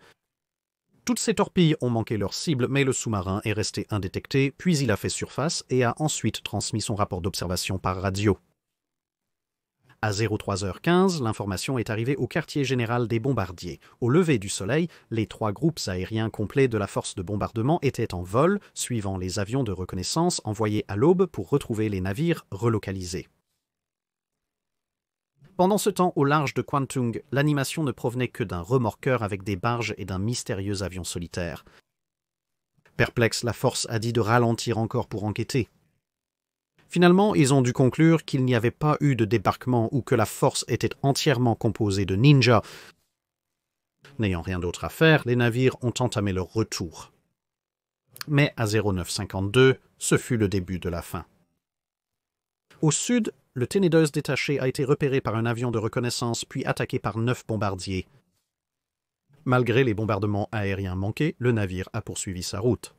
Toutes ces torpilles ont manqué leur cible, mais le sous-marin est resté indétecté, puis il a fait surface et a ensuite transmis son rapport d'observation par radio. À 03h15, l'information est arrivée au quartier général des bombardiers. Au lever du soleil, les 3 groupes aériens complets de la force de bombardement étaient en vol, suivant les avions de reconnaissance envoyés à l'aube pour retrouver les navires relocalisés. Pendant ce temps, au large de Kwantung, l'animation ne provenait que d'un remorqueur avec des barges et d'un mystérieux avion solitaire. Perplexe, la force a dit de ralentir encore pour enquêter. Finalement, ils ont dû conclure qu'il n'y avait pas eu de débarquement ou que la force était entièrement composée de ninjas. N'ayant rien d'autre à faire, les navires ont entamé leur retour. Mais à 0952, ce fut le début de la fin. Au sud, le Tenedos détaché a été repéré par un avion de reconnaissance puis attaqué par 9 bombardiers. Malgré les bombardements aériens manqués, le navire a poursuivi sa route.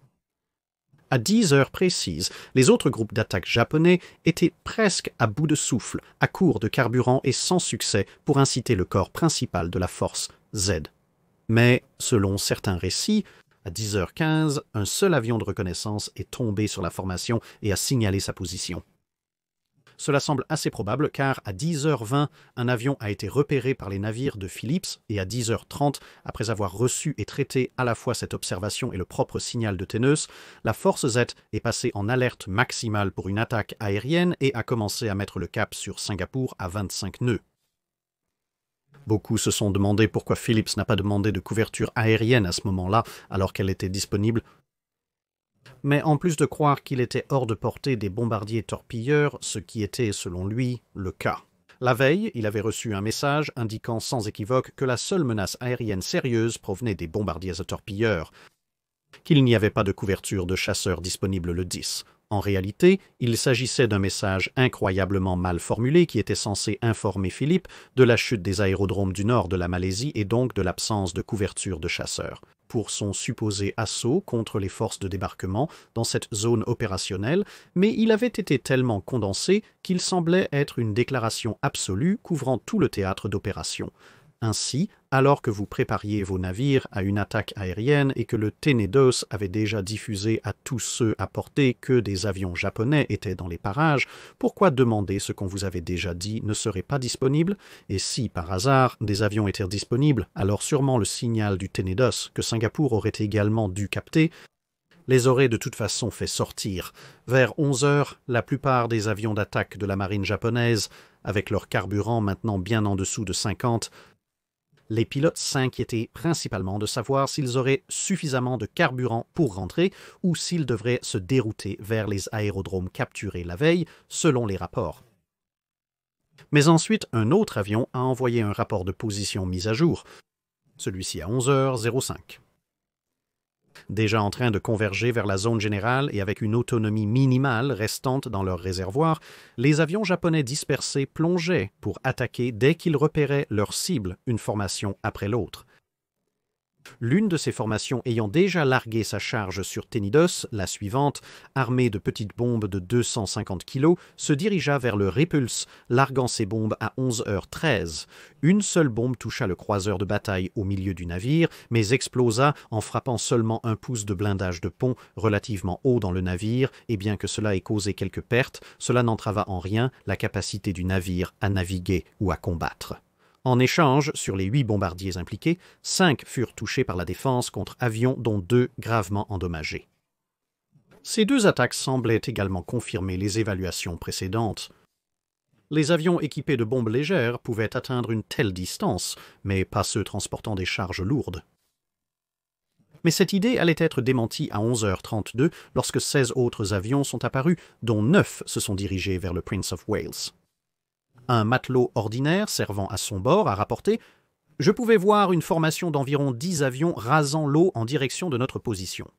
À 10 heures précises, les autres groupes d'attaque japonais étaient presque à bout de souffle, à court de carburant et sans succès pour inciter le corps principal de la force Z. Mais, selon certains récits, à 10h15, un seul avion de reconnaissance est tombé sur la formation et a signalé sa position. Cela semble assez probable car à 10h20, un avion a été repéré par les navires de Phillips et à 10h30, après avoir reçu et traité à la fois cette observation et le propre signal de Teneus, la force Z est passée en alerte maximale pour une attaque aérienne et a commencé à mettre le cap sur Singapour à 25 nœuds. Beaucoup se sont demandé pourquoi Phillips n'a pas demandé de couverture aérienne à ce moment-là alors qu'elle était disponible. Mais en plus de croire qu'il était hors de portée des bombardiers torpilleurs, ce qui était, selon lui, le cas. La veille, il avait reçu un message indiquant sans équivoque que la seule menace aérienne sérieuse provenait des bombardiers à torpilleurs, qu'il n'y avait pas de couverture de chasseurs disponible le 10. En réalité, il s'agissait d'un message incroyablement mal formulé qui était censé informer Philippe de la chute des aérodromes du nord de la Malaisie et donc de l'absence de couverture de chasseurs. Pour son supposé assaut contre les forces de débarquement dans cette zone opérationnelle, mais il avait été tellement condensé qu'il semblait être une déclaration absolue couvrant tout le théâtre d'opération. Ainsi, alors que vous prépariez vos navires à une attaque aérienne et que le Tenedos avait déjà diffusé à tous ceux à portée que des avions japonais étaient dans les parages, pourquoi demander ce qu'on vous avait déjà dit ne serait pas disponible? Et si, par hasard, des avions étaient disponibles, alors sûrement le signal du Tenedos, que Singapour aurait également dû capter, les aurait de toute façon fait sortir. Vers 11 heures, la plupart des avions d'attaque de la marine japonaise, avec leur carburant maintenant bien en dessous de 50, les pilotes s'inquiétaient principalement de savoir s'ils auraient suffisamment de carburant pour rentrer ou s'ils devraient se dérouter vers les aérodromes capturés la veille, selon les rapports. Mais ensuite, un autre avion a envoyé un rapport de position mis à jour, celui-ci à 11h05. Déjà en train de converger vers la zone générale et avec une autonomie minimale restante dans leur réservoir, les avions japonais dispersés plongeaient pour attaquer dès qu'ils repéraient leur cible, une formation après l'autre. L'une de ces formations ayant déjà largué sa charge sur Tenedos, la suivante, armée de petites bombes de 250 kg, se dirigea vers le Repulse, larguant ses bombes à 11h13. Une seule bombe toucha le croiseur de bataille au milieu du navire, mais explosa en frappant seulement un pouce de blindage de pont relativement haut dans le navire, et bien que cela ait causé quelques pertes, cela n'entrava en rien la capacité du navire à naviguer ou à combattre. En échange, sur les 8 bombardiers impliqués, 5 furent touchés par la défense contre avions dont 2 gravement endommagés. Ces 2 attaques semblaient également confirmer les évaluations précédentes. Les avions équipés de bombes légères pouvaient atteindre une telle distance, mais pas ceux transportant des charges lourdes. Mais cette idée allait être démentie à 11h32 lorsque 16 autres avions sont apparus, dont 9 se sont dirigés vers le Prince of Wales. Un matelot ordinaire servant à son bord a rapporté « Je pouvais voir une formation d'environ 10 avions rasant l'eau en direction de notre position.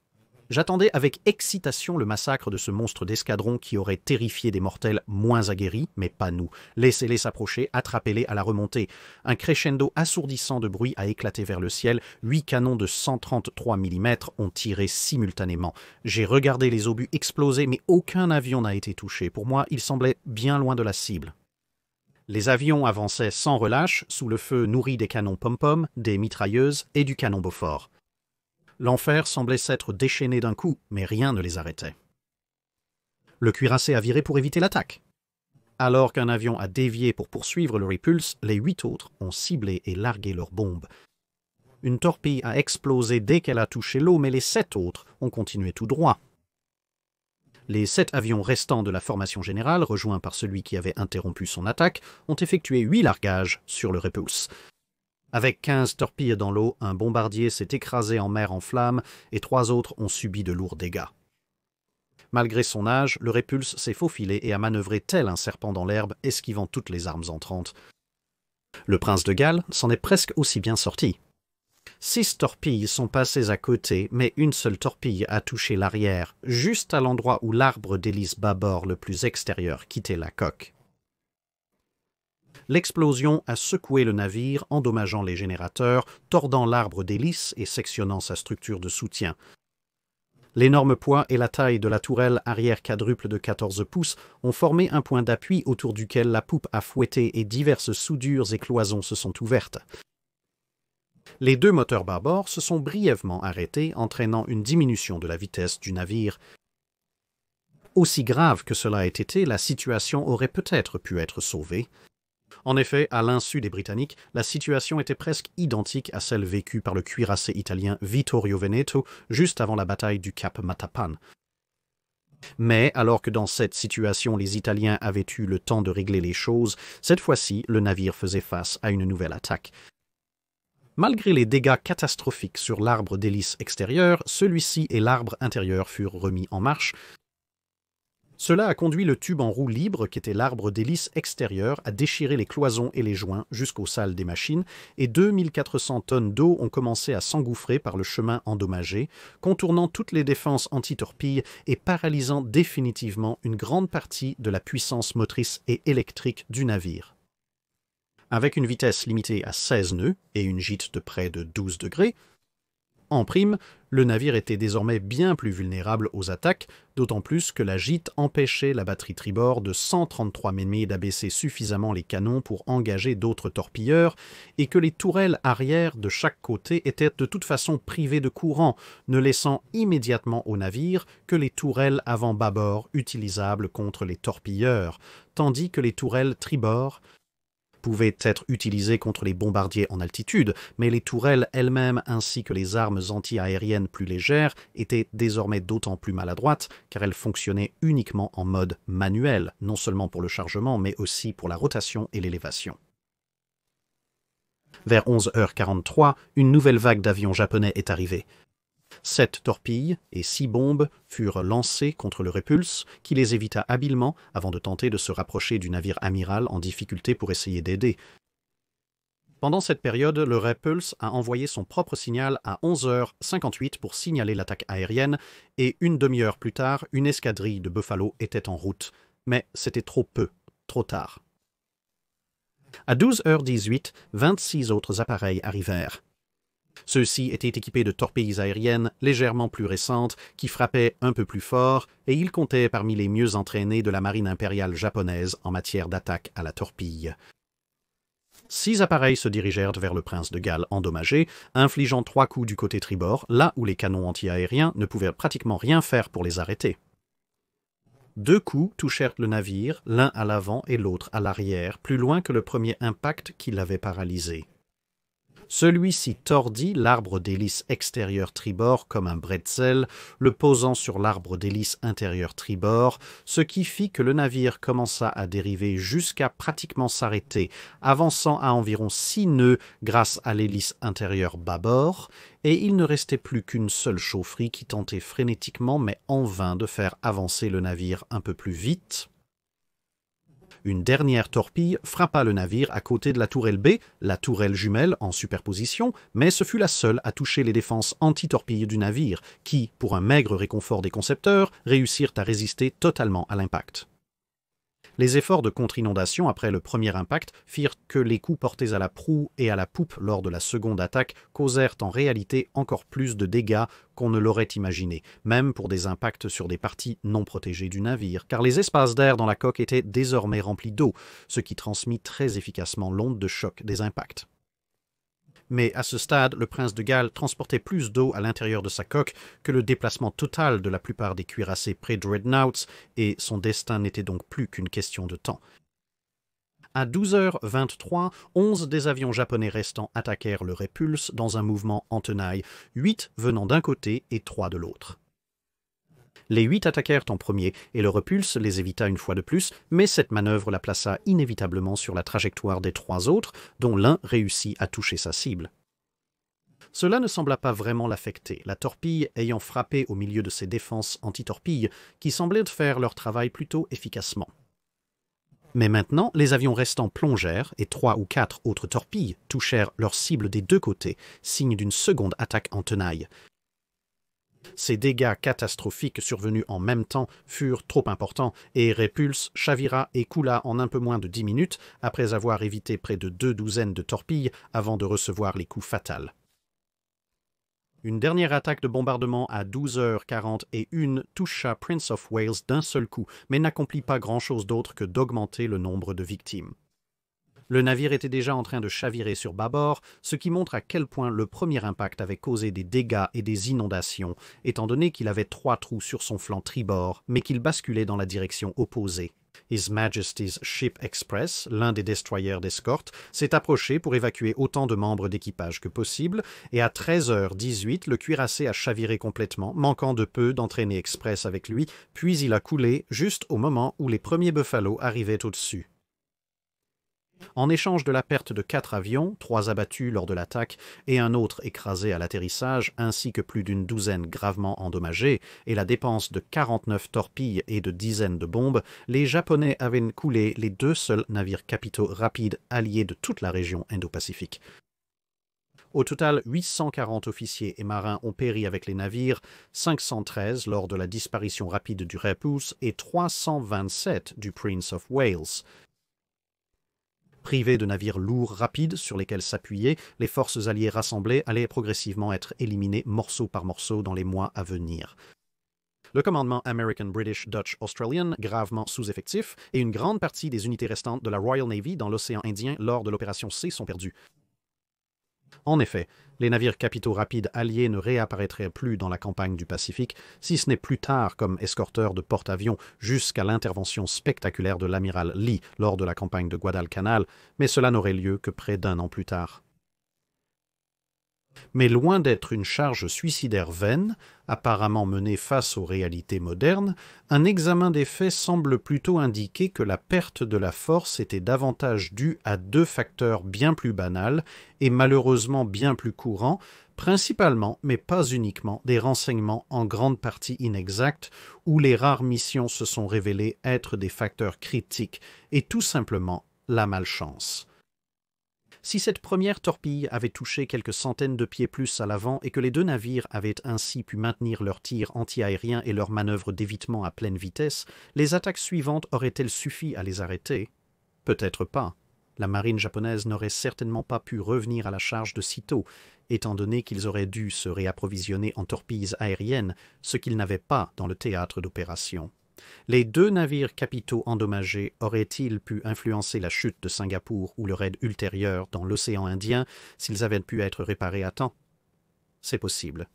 J'attendais avec excitation le massacre de ce monstre d'escadron qui aurait terrifié des mortels moins aguerris, mais pas nous. Laissez-les s'approcher, attrapez-les à la remontée. Un crescendo assourdissant de bruit a éclaté vers le ciel. 8 canons de 133 mm ont tiré simultanément. J'ai regardé les obus exploser, mais aucun avion n'a été touché. Pour moi, il semblait bien loin de la cible. Les avions avançaient sans relâche, sous le feu nourri des canons pom-pom, des mitrailleuses et du canon Beaufort. L'enfer semblait s'être déchaîné d'un coup, mais rien ne les arrêtait. Le cuirassé a viré pour éviter l'attaque. Alors qu'un avion a dévié pour poursuivre le Repulse, les 8 autres ont ciblé et largué leurs bombes. Une torpille a explosé dès qu'elle a touché l'eau, mais les 7 autres ont continué tout droit. Les 7 avions restants de la formation générale, rejoints par celui qui avait interrompu son attaque, ont effectué 8 largages sur le Repulse. Avec 15 torpilles dans l'eau, un bombardier s'est écrasé en mer en flammes et 3 autres ont subi de lourds dégâts. Malgré son âge, le Repulse s'est faufilé et a manœuvré tel un serpent dans l'herbe, esquivant toutes les armes entrantes. Le prince de Galles s'en est presque aussi bien sorti. 6 torpilles sont passées à côté, mais une seule torpille a touché l'arrière, juste à l'endroit où l'arbre d'hélice bâbord le plus extérieur quittait la coque. L'explosion a secoué le navire, endommageant les générateurs, tordant l'arbre d'hélice et sectionnant sa structure de soutien. L'énorme poids et la taille de la tourelle arrière quadruple de 14 pouces ont formé un point d'appui autour duquel la poupe a fouetté et diverses soudures et cloisons se sont ouvertes. Les 2 moteurs bâbord se sont brièvement arrêtés, entraînant une diminution de la vitesse du navire. Aussi grave que cela ait été, la situation aurait peut-être pu être sauvée. En effet, à l'insu des Britanniques, la situation était presque identique à celle vécue par le cuirassé italien Vittorio Veneto juste avant la bataille du Cap Matapan. Mais, alors que dans cette situation les Italiens avaient eu le temps de régler les choses, cette fois-ci, le navire faisait face à une nouvelle attaque. Malgré les dégâts catastrophiques sur l'arbre d'hélice extérieur, celui-ci et l'arbre intérieur furent remis en marche. Cela a conduit le tube en roue libre, qui était l'arbre d'hélice extérieur, à déchirer les cloisons et les joints jusqu'aux salles des machines, et 2400 tonnes d'eau ont commencé à s'engouffrer par le chemin endommagé, contournant toutes les défenses anti-torpilles et paralysant définitivement une grande partie de la puissance motrice et électrique du navire. Avec une vitesse limitée à 16 nœuds et une gîte de près de 12 degrés, en prime, le navire était désormais bien plus vulnérable aux attaques, d'autant plus que la gîte empêchait la batterie tribord de 133 mm d'abaisser suffisamment les canons pour engager d'autres torpilleurs, et que les tourelles arrière de chaque côté étaient de toute façon privées de courant, ne laissant immédiatement au navire que les tourelles avant-bâbord utilisables contre les torpilleurs, tandis que les tourelles tribord pouvaient être utilisées contre les bombardiers en altitude, mais les tourelles elles-mêmes ainsi que les armes anti-aériennes plus légères étaient désormais d'autant plus maladroites car elles fonctionnaient uniquement en mode manuel, non seulement pour le chargement mais aussi pour la rotation et l'élévation. Vers 11h43, une nouvelle vague d'avions japonais est arrivée. 7 torpilles et 6 bombes furent lancées contre le Repulse, qui les évita habilement avant de tenter de se rapprocher du navire amiral en difficulté pour essayer d'aider. Pendant cette période, le Repulse a envoyé son propre signal à 11h58 pour signaler l'attaque aérienne, et une demi-heure plus tard, une escadrille de Buffalo était en route. Mais c'était trop peu, trop tard. À 12h18, 26 autres appareils arrivèrent. Ceux-ci étaient équipés de torpilles aériennes légèrement plus récentes qui frappaient un peu plus fort et ils comptaient parmi les mieux entraînés de la marine impériale japonaise en matière d'attaque à la torpille. 6 appareils se dirigèrent vers le prince de Galles endommagé, infligeant 3 coups du côté tribord, là où les canons anti-aériens ne pouvaient pratiquement rien faire pour les arrêter. 2 coups touchèrent le navire, l'un à l'avant et l'autre à l'arrière, plus loin que le premier impact qui l'avait paralysé. Celui-ci tordit l'arbre d'hélice extérieur tribord comme un bretzel, le posant sur l'arbre d'hélice intérieur tribord, ce qui fit que le navire commença à dériver jusqu'à pratiquement s'arrêter, avançant à environ 6 nœuds grâce à l'hélice intérieure bâbord, et il ne restait plus qu'une seule chaufferie qui tentait frénétiquement mais en vain de faire avancer le navire un peu plus vite. Une dernière torpille frappa le navire à côté de la tourelle B, la tourelle jumelle en superposition, mais ce fut la seule à toucher les défenses anti-torpilles du navire, qui, pour un maigre réconfort des concepteurs, réussirent à résister totalement à l'impact. Les efforts de contre-inondation après le premier impact firent que les coups portés à la proue et à la poupe lors de la seconde attaque causèrent en réalité encore plus de dégâts qu'on ne l'aurait imaginé, même pour des impacts sur des parties non protégées du navire, car les espaces d'air dans la coque étaient désormais remplis d'eau, ce qui transmit très efficacement l'onde de choc des impacts. Mais à ce stade, le prince de Galles transportait plus d'eau à l'intérieur de sa coque que le déplacement total de la plupart des cuirassés pré-dreadnoughts, et son destin n'était donc plus qu'une question de temps. À 12h23, 11 des avions japonais restants attaquèrent le Repulse dans un mouvement en tenaille, 8 venant d'un côté et 3 de l'autre. Les 8 attaquèrent en premier et le Repulse les évita une fois de plus, mais cette manœuvre la plaça inévitablement sur la trajectoire des 3 autres, dont l'un réussit à toucher sa cible. Cela ne sembla pas vraiment l'affecter, la torpille ayant frappé au milieu de ses défenses anti-torpilles, qui semblaient faire leur travail plutôt efficacement. Mais maintenant, les avions restants plongèrent et 3 ou 4 autres torpilles touchèrent leur cible des 2 côtés, signe d'une seconde attaque en tenaille. Ces dégâts catastrophiques survenus en même temps furent trop importants et Repulse chavira et coula en un peu moins de 10 minutes après avoir évité près de 2 douzaines de torpilles avant de recevoir les coups fatals. Une dernière attaque de bombardement à 12h41 toucha Prince of Wales d'un seul coup, mais n'accomplit pas grand-chose d'autre que d'augmenter le nombre de victimes. Le navire était déjà en train de chavirer sur bâbord, ce qui montre à quel point le premier impact avait causé des dégâts et des inondations, étant donné qu'il avait 3 trous sur son flanc tribord, mais qu'il basculait dans la direction opposée. His Majesty's Ship Express, l'un des destroyers d'escorte, s'est approché pour évacuer autant de membres d'équipage que possible, et à 13h18, le cuirassé a chaviré complètement, manquant de peu d'entraîner Express avec lui, puis il a coulé juste au moment où les premiers Buffalo arrivaient au-dessus. En échange de la perte de 4 avions, 3 abattus lors de l'attaque et un autre écrasé à l'atterrissage, ainsi que plus d'une douzaine gravement endommagés, et la dépense de 49 torpilles et de dizaines de bombes, les Japonais avaient coulé les 2 seuls navires capitaux rapides alliés de toute la région Indo-Pacifique. Au total, 840 officiers et marins ont péri avec les navires, 513 lors de la disparition rapide du Repulse et 327 du Prince of Wales. Privés de navires lourds rapides sur lesquels s'appuyer, les forces alliées rassemblées allaient progressivement être éliminées morceau par morceau dans les mois à venir. Le commandement American, British, Dutch, Australian, gravement sous-effectif, et une grande partie des unités restantes de la Royal Navy dans l'océan Indien lors de l'opération C sont perdus. En effet, les navires capitaux rapides alliés ne réapparaîtraient plus dans la campagne du Pacifique, si ce n'est plus tard comme escorteurs de porte-avions jusqu'à l'intervention spectaculaire de l'amiral Lee lors de la campagne de Guadalcanal, mais cela n'aurait lieu que près d'1 an plus tard. Mais loin d'être une charge suicidaire vaine, apparemment menée face aux réalités modernes, un examen des faits semble plutôt indiquer que la perte de la force était davantage due à 2 facteurs bien plus banals et malheureusement bien plus courants, principalement, mais pas uniquement, des renseignements en grande partie inexacts où les rares missions se sont révélées être des facteurs critiques et tout simplement la malchance. Si cette première torpille avait touché quelques centaines de pieds plus à l'avant et que les 2 navires avaient ainsi pu maintenir leurs tirs anti-aériens et leurs manœuvres d'évitement à pleine vitesse, les attaques suivantes auraient-elles suffi à les arrêter? Peut-être pas. La marine japonaise n'aurait certainement pas pu revenir à la charge de sitôt, étant donné qu'ils auraient dû se réapprovisionner en torpilles aériennes, ce qu'ils n'avaient pas dans le théâtre d'opération. Les 2 navires capitaux endommagés auraient-ils pu influencer la chute de Singapour ou le raid ultérieur dans l'océan Indien s'ils avaient pu être réparés à temps? C'est possible.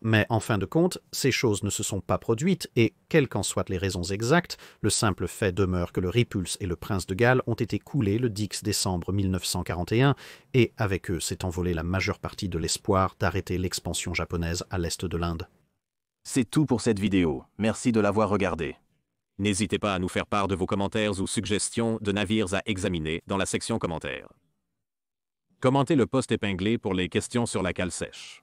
Mais en fin de compte, ces choses ne se sont pas produites et, quelles qu'en soient les raisons exactes, le simple fait demeure que le Repulse et le Prince de Galles ont été coulés le 10 décembre 1941 et, avec eux, s'est envolée la majeure partie de l'espoir d'arrêter l'expansion japonaise à l'est de l'Inde. C'est tout pour cette vidéo, merci de l'avoir regardée. N'hésitez pas à nous faire part de vos commentaires ou suggestions de navires à examiner dans la section commentaires. Commentez le post épinglé pour les questions sur la cale sèche.